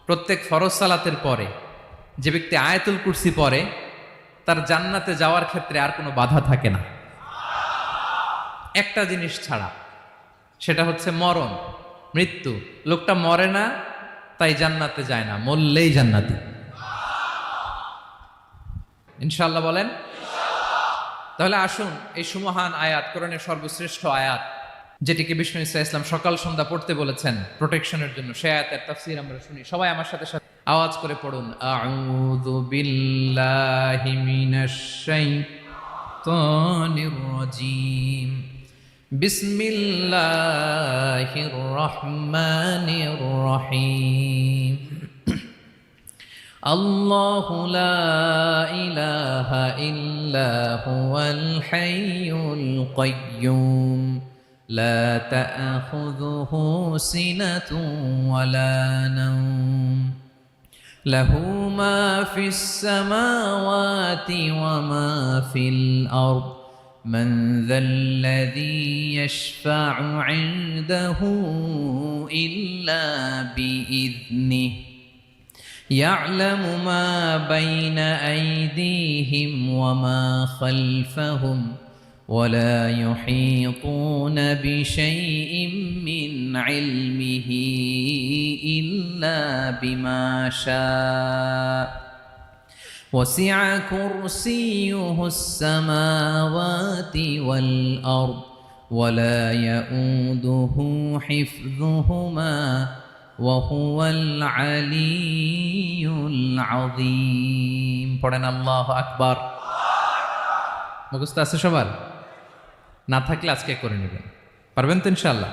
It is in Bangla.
প্রত্যেক ফরজ সালাতের পরে যে ব্যক্তি আয়াতুল কুরসি পড়ে তার জান্নাতে যাওয়ার ক্ষেত্রে আর কোনো বাধা থাকে না, একটা জিনিস ছাড়া, সেটা হচ্ছে মরণ, মৃত্যু। লোকটা মরে না তাই জান্নাতে যায় না, মরলেই জান্নাতি। ইনশাআল্লাহ বলেন। তাহলে আসুন এই সুমহান আয়াত, কোরআনের সর্বশ্রেষ্ঠ আয়াত, যেটিকে বিষ্ণু ইসা ইসলাম সকাল সন্ধ্যা পড়তে বলেছেন প্রোটেকশনের জন্য, সে আয়াতের তাফসীর আমরা শুনি। সবাই আমার সাথে সাথে আওয়াজ করে পড়ুন, আউযু বিল্লাহি মিনাশ শাইতানির রাজীম, বিসমিল্লাহির রহমানির রহিম। আল্লাহু লা ইলাহা ইল্লা হুয়াল হাইয়ুল কাইয়্যুম লা তা'খুযুহু সিনাতুন ওয়ালা নাওম লাহু মা ফিস সামাওয়াতি ওয়া মা ফিল আরদ মান যাল্লাযী ইয়াশফা'ু 'ইনদাহু ইল্লা বিইذনিহি يعلم ما بين أيديهم وما خلفهم ولا يحيطون بشيء من علمه إلا بما شاء وسع كرسيه السماوات والأرض ولا يؤوده حفظهما وهو العلي العظيم। পড়েন আল্লাহু আকবার। মুখস্থ আছে সবার? না থাকলে আজকে করে নেবেন, পারবেন তো ইনশাআল্লাহ।